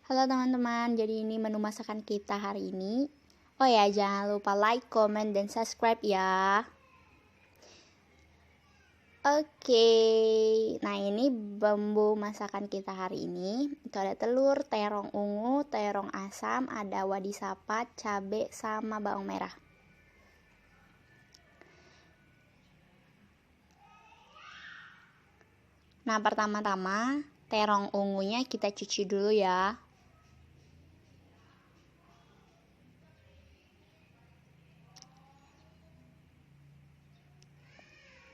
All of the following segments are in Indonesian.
Halo teman-teman, jadi ini menu masakan kita hari ini. Oh ya, jangan lupa like, comment, dan subscribe ya. Oke, nah ini bumbu masakan kita hari ini. Itu ada telur, terong ungu, terong asam, ada wadi sapat, cabai, sama bawang merah. Nah, pertama-tama terong ungunya kita cuci dulu ya.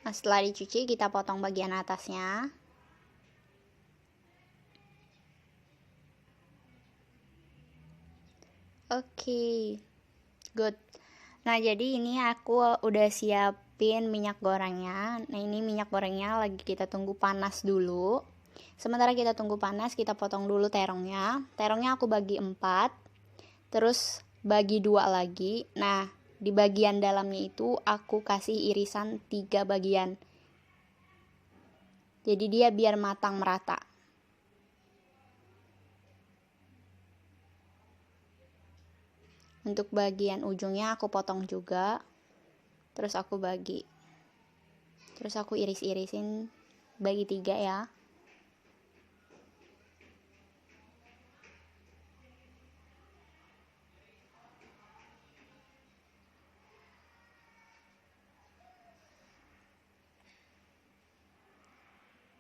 Nah, setelah dicuci kita potong bagian atasnya. Oke, good. Nah, jadi ini aku udah siapin minyak gorengnya. Nah, ini minyak gorengnya lagi kita tunggu panas dulu. Sementara kita tunggu panas, kita potong dulu terongnya. Terongnya aku bagi 4, terus bagi 2 lagi. Nah, di bagian dalamnya itu aku kasih irisan 3 bagian. Jadi dia biar matang merata. Untuk bagian ujungnya aku potong juga. Terus aku bagi. Terus aku iris-irisin bagi 3 ya.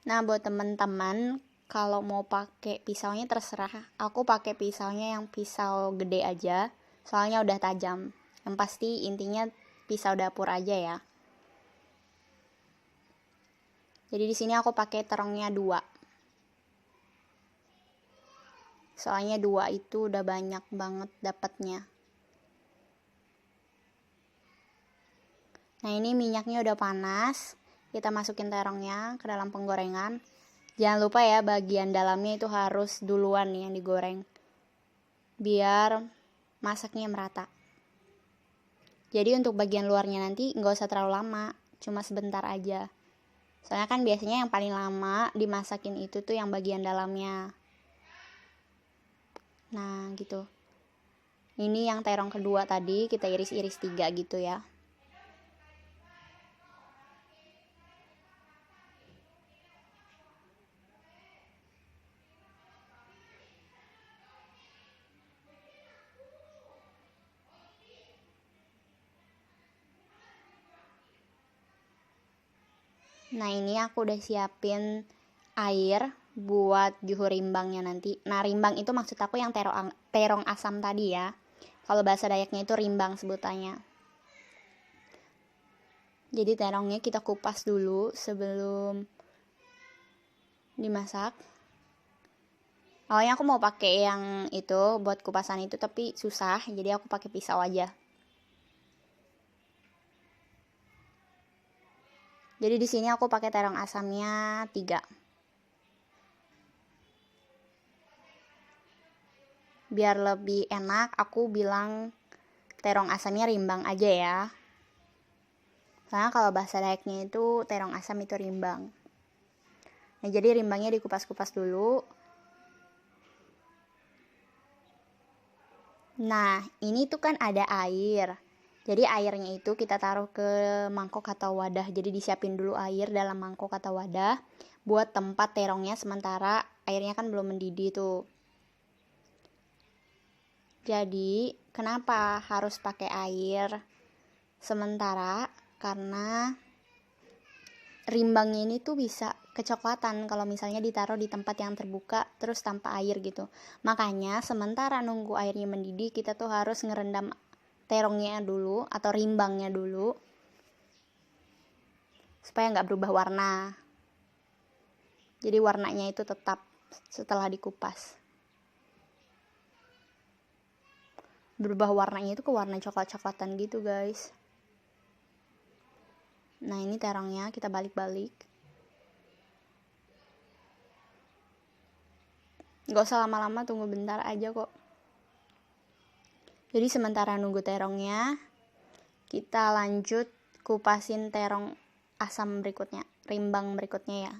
Nah, buat teman-teman kalau mau pakai pisaunya terserah. Aku pakai pisaunya yang pisau gede aja, soalnya udah tajam. Yang pasti intinya pisau dapur aja ya. Jadi di sini aku pakai terongnya 2. Soalnya 2 itu udah banyak banget dapatnya. Nah, ini minyaknya udah panas. Kita masukin terongnya ke dalam penggorengan. Jangan lupa ya, bagian dalamnya itu harus duluan nih yang digoreng, biar masaknya merata. Jadi untuk bagian luarnya nanti nggak usah terlalu lama, cuma sebentar aja. Soalnya kan biasanya yang paling lama dimasakin itu tuh yang bagian dalamnya. Nah gitu. Ini yang terong kedua tadi kita iris-iris 3 gitu ya. Nah ini aku udah siapin air buat juhur rimbangnya nanti. Nah rimbang itu maksud aku yang terong asam tadi ya. Kalau bahasa Dayaknya itu rimbang sebutannya. Jadi terongnya kita kupas dulu sebelum dimasak. Awalnya aku mau pakai yang itu buat kupasan itu, tapi susah, jadi aku pakai pisau aja. Jadi di sini aku pakai terong asamnya 3. Biar lebih enak, aku bilang terong asamnya rimbang aja ya. Soalnya kalau bahasa Dayaknya itu terong asam itu rimbang. Nah, jadi rimbangnya dikupas-kupas dulu. Nah, ini tuh kan ada air. Jadi airnya itu kita taruh ke mangkok atau wadah. Jadi disiapin dulu air dalam mangkok atau wadah buat tempat terongnya, sementara airnya kan belum mendidih tuh. Jadi kenapa harus pakai air sementara? Karena rimbangnya ini tuh bisa kecoklatan kalau misalnya ditaruh di tempat yang terbuka terus tanpa air gitu. Makanya sementara nunggu airnya mendidih, kita tuh harus ngerendam terongnya dulu atau rimbangnya dulu supaya nggak berubah warna. Jadi warnanya itu tetap setelah dikupas. Berubah warnanya itu ke warna coklat-coklatan gitu guys. Nah ini terongnya kita balik-balik. Gak usah lama-lama, tunggu bentar aja kok. Jadi sementara nunggu terongnya, kita lanjut kupasin terong asam berikutnya, rimbang berikutnya ya.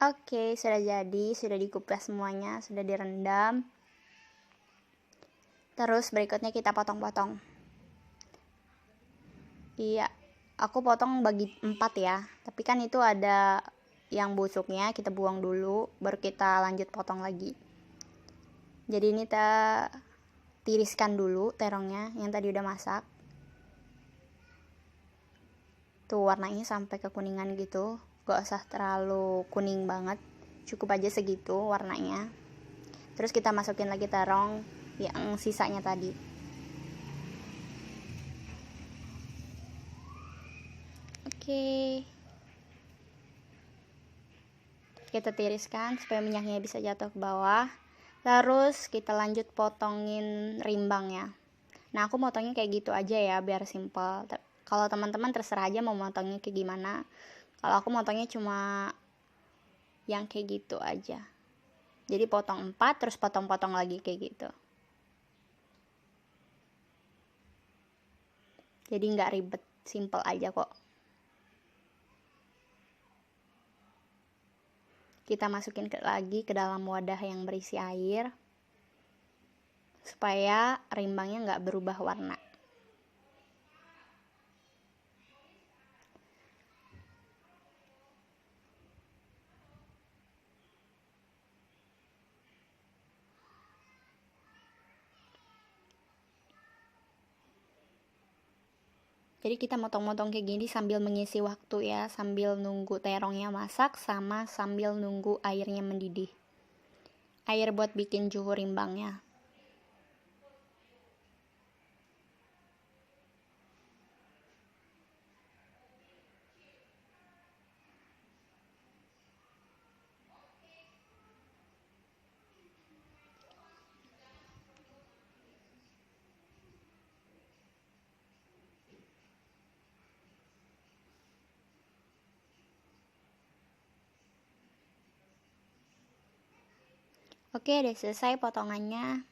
Oke, sudah jadi, sudah dikupas semuanya, sudah direndam. Terus berikutnya kita potong-potong. Iya, aku potong bagi 4 ya, tapi kan itu ada yang busuknya, kita buang dulu, baru kita lanjut potong lagi. Jadi ini kita tiriskan dulu terongnya yang tadi udah masak. Tuh warnanya sampai kekuningan gitu, gak usah terlalu kuning banget, cukup aja segitu warnanya. Terus kita masukin lagi terong yang sisanya tadi. Oke, kita tiriskan supaya minyaknya bisa jatuh ke bawah. Terus kita lanjut potongin rimbangnya. Nah, aku motongnya kayak gitu aja ya, biar simple. Kalau teman-teman terserah aja mau motongnya kayak gimana. Kalau aku motongnya cuma yang kayak gitu aja. Jadi potong 4 terus potong-potong lagi kayak gitu. Jadi nggak ribet, simple aja kok. Kita masukin lagi ke dalam wadah yang berisi air supaya rimbangnya nggak berubah warna. Jadi kita motong-motong kayak gini sambil mengisi waktu ya, sambil nunggu terongnya masak sama sambil nunggu airnya mendidih. Air buat bikin juhu rimbangnya. Oke, udah selesai potongannya.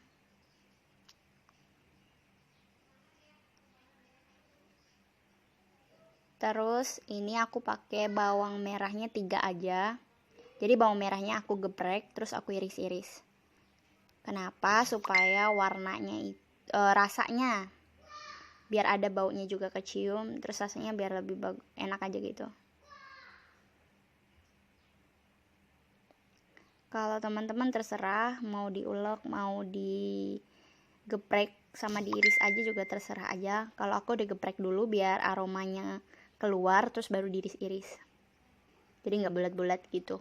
Terus ini aku pakai bawang merahnya 3 aja. Jadi bawang merahnya aku geprek terus aku iris-iris. Kenapa? Supaya warnanya rasanya biar ada baunya juga kecium, terus rasanya biar lebih enak aja gitu. Kalau teman-teman terserah mau diulek, mau digeprek sama diiris aja juga terserah aja. Kalau aku digeprek dulu biar aromanya keluar terus baru diiris-iris. Jadi nggak bulat-bulat gitu.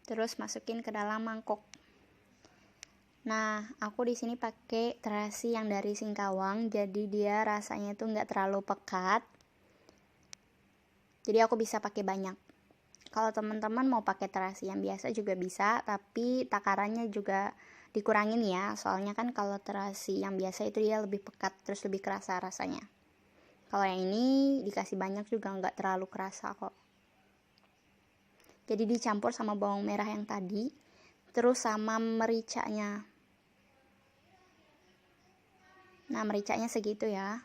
Terus masukin ke dalam mangkok. Nah, aku di sini pakai terasi yang dari Singkawang, jadi dia rasanya tuh nggak terlalu pekat. Jadi aku bisa pakai banyak. Kalau teman-teman mau pakai terasi yang biasa juga bisa, tapi takarannya juga dikurangin ya. Soalnya kan kalau terasi yang biasa itu dia lebih pekat, terus lebih kerasa rasanya. Kalau yang ini dikasih banyak juga nggak terlalu kerasa kok. Jadi dicampur sama bawang merah yang tadi, terus sama mericanya. Nah, mericanya segitu ya.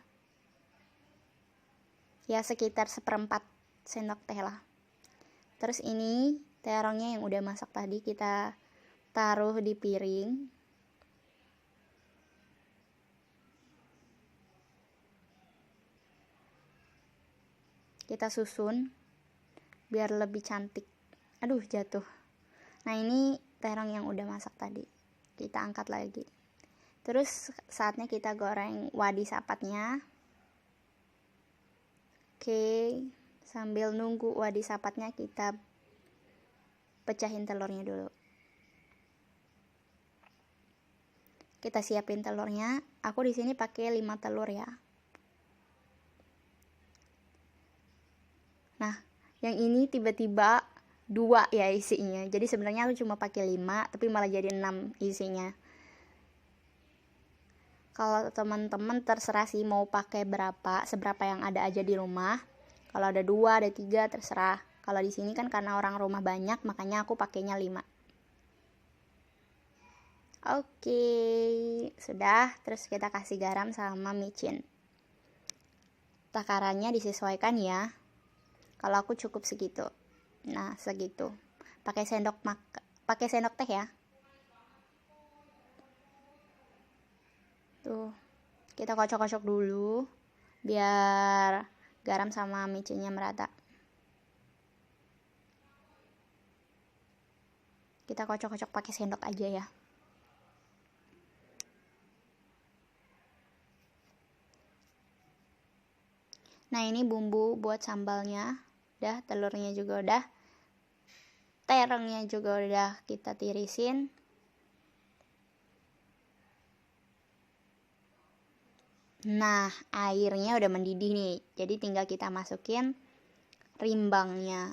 Ya sekitar 1/4 sendok teh lah. Terus ini terongnya yang udah masak tadi kita taruh di piring. Kita susun biar lebih cantik. Aduh, jatuh. Nah, ini terong yang udah masak tadi. Kita angkat lagi. Terus saatnya kita goreng wadi sapatnya. Oke, sambil nunggu wadi sapatnya kita pecahin telurnya dulu. Kita siapin telurnya. Aku di sini pakai 5 telur ya. Nah, yang ini tiba-tiba 2 ya isinya. Jadi sebenarnya aku cuma pakai 5, tapi malah jadi 6 isinya. Kalau teman-teman terserah sih mau pakai seberapa yang ada aja di rumah. Kalau ada 2, ada 3 terserah. Kalau di sini kan karena orang rumah banyak, makanya aku pakainya 5. Oke, sudah. Terus kita kasih garam sama micin. Takarannya disesuaikan ya. Kalau aku cukup segitu. Nah, segitu. Pakai sendok teh ya. Tuh. Kita kocok-kocok dulu biar garam sama micinnya merata. Kita kocok-kocok pakai sendok aja ya. Nah, ini bumbu buat sambalnya. Udah, telurnya juga udah. Terengnya juga udah kita tirisin. Nah, airnya udah mendidih nih. Jadi tinggal kita masukin rimbangnya.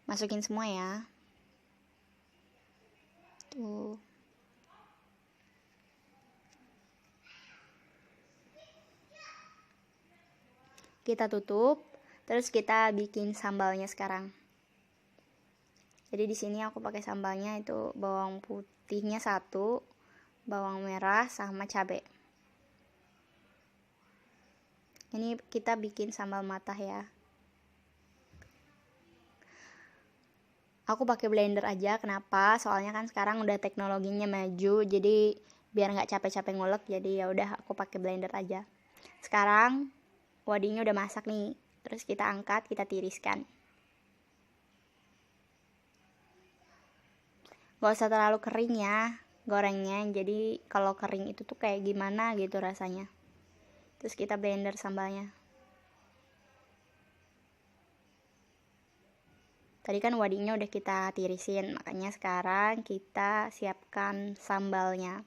Masukin semua ya. Tuh. Kita tutup, terus kita bikin sambalnya sekarang. Jadi di sini aku pakai sambalnya itu bawang putihnya 1, bawang merah sama cabai. Ini kita bikin sambal matah ya. Aku pakai blender aja, kenapa? Soalnya kan sekarang udah teknologinya maju, jadi biar nggak capek-capek ngulek, jadi ya udah aku pakai blender aja. Sekarang wadinya udah masak nih, terus kita angkat, kita tiriskan. Gak usah terlalu kering ya gorengnya, jadi kalau kering itu tuh kayak gimana gitu rasanya. Terus kita blender sambalnya. Tadi kan wadinya udah kita tirisin, makanya sekarang kita siapkan sambalnya.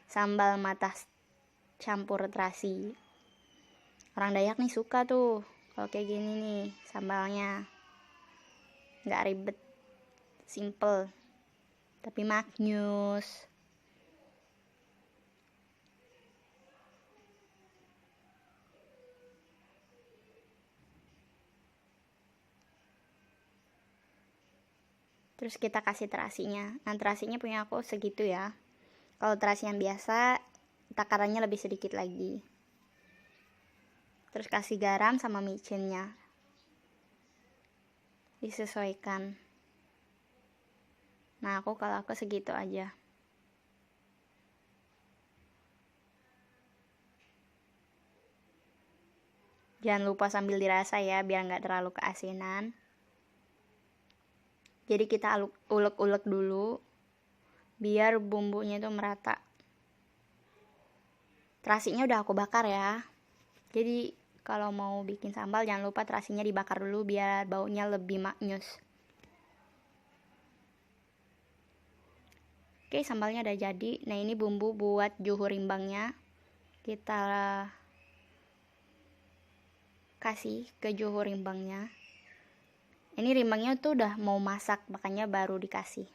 Sambal matah campur terasi. Orang Dayak nih suka tuh kalau kayak gini nih sambalnya. Nggak ribet, simple, tapi maknyus. Terus kita kasih terasinya. Nah, terasinya punya aku segitu ya. Kalau terasi yang biasa, takarannya lebih sedikit lagi. Terus kasih garam sama micinnya. Disesuaikan. Nah, kalau aku segitu aja. Jangan lupa sambil dirasa ya, biar nggak terlalu keasinan. Jadi kita ulek-ulek dulu, biar bumbunya itu merata. Terasinya udah aku bakar ya. Jadi kalau mau bikin sambal jangan lupa terasinya dibakar dulu biar baunya lebih maknyus. Oke, sambalnya udah jadi. Nah, ini bumbu buat juhu rimbangnya. Kita kasih ke juhu rimbangnya. Ini rimbangnya tuh udah mau masak, makanya baru dikasih.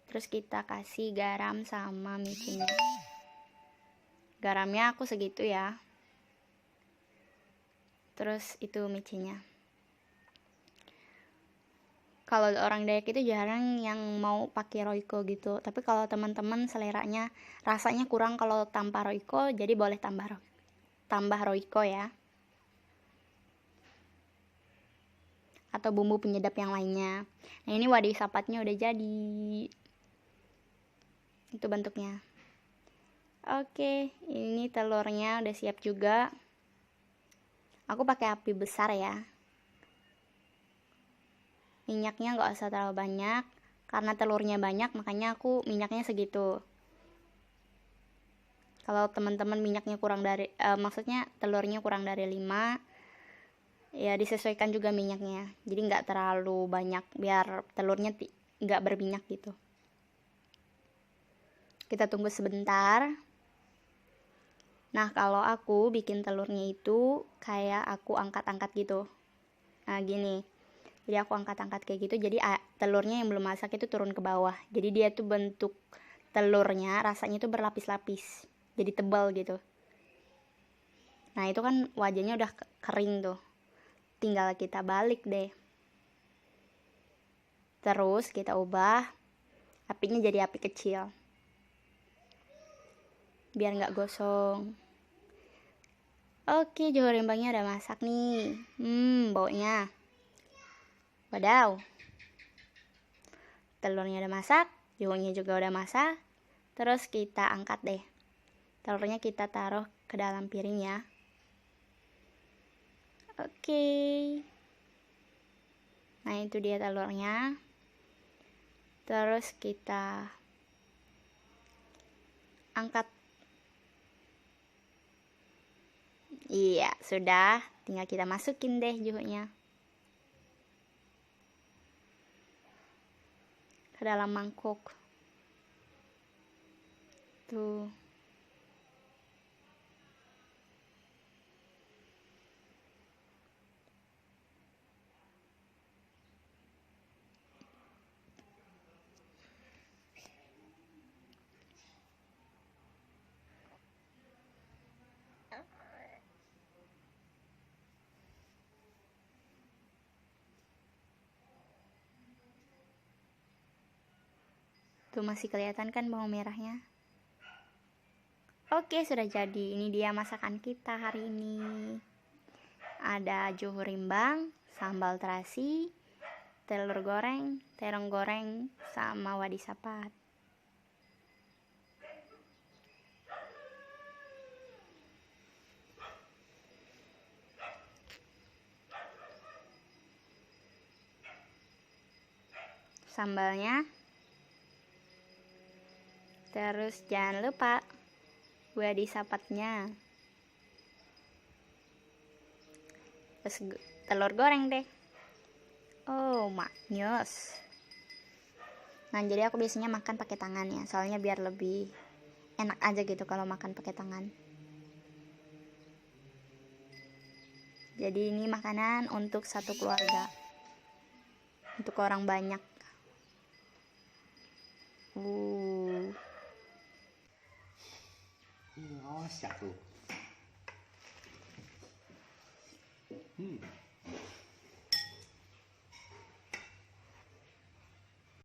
Terus kita kasih garam sama micinnya. Garamnya aku segitu ya. Terus itu micinnya. Kalau orang Dayak itu jarang yang mau pakai Royco gitu. Tapi kalau teman-teman seleranya rasanya kurang kalau tanpa Royco, jadi boleh tambah Royco ya. Atau bumbu penyedap yang lainnya. Nah, ini wadah sapatnya udah jadi. Itu bentuknya. Oke, ini telurnya udah siap juga. Aku pakai api besar ya. Minyaknya nggak usah terlalu banyak, karena telurnya banyak, makanya aku minyaknya segitu. Kalau teman-teman minyaknya kurang dari, maksudnya telurnya kurang dari 5, ya disesuaikan juga minyaknya. Jadi nggak terlalu banyak, biar telurnya nggak berminyak gitu. Kita tunggu sebentar. Nah, kalau aku bikin telurnya itu kayak aku angkat-angkat gitu. Nah, gini. Jadi aku angkat-angkat kayak gitu, jadi telurnya yang belum masak itu turun ke bawah. Jadi dia tuh bentuk telurnya rasanya tuh berlapis-lapis, jadi tebal gitu. Nah, itu kan wajahnya udah kering tuh, tinggal kita balik deh. Terus kita ubah Apinya jadi api kecil biar nggak gosong. Oke, johor rimbangnya udah masak nih. Baunya. Wadaw. Telurnya udah masak, johornya juga udah masak. Terus kita angkat deh. Telurnya kita taruh ke dalam piring ya. Oke. Nah, itu dia telurnya. Terus kita angkat. Iya, sudah. Tinggal kita masukin deh johornya ke dalam mangkuk. Tuh. Tuh masih kelihatan kan bawang merahnya? Oke, sudah jadi. Ini dia masakan kita hari ini. Ada johor rimbang, sambal terasi, telur goreng, terong goreng, sama wadi sapat. Sambalnya. Terus jangan lupa wadi sapatnya. Terus telur goreng deh. Oh, maknyos. Nah, jadi aku biasanya makan pakai tangan ya, soalnya biar lebih enak aja gitu kalau makan pakai tangan. Jadi ini makanan untuk satu keluarga, untuk orang banyak. Awas ya tuh.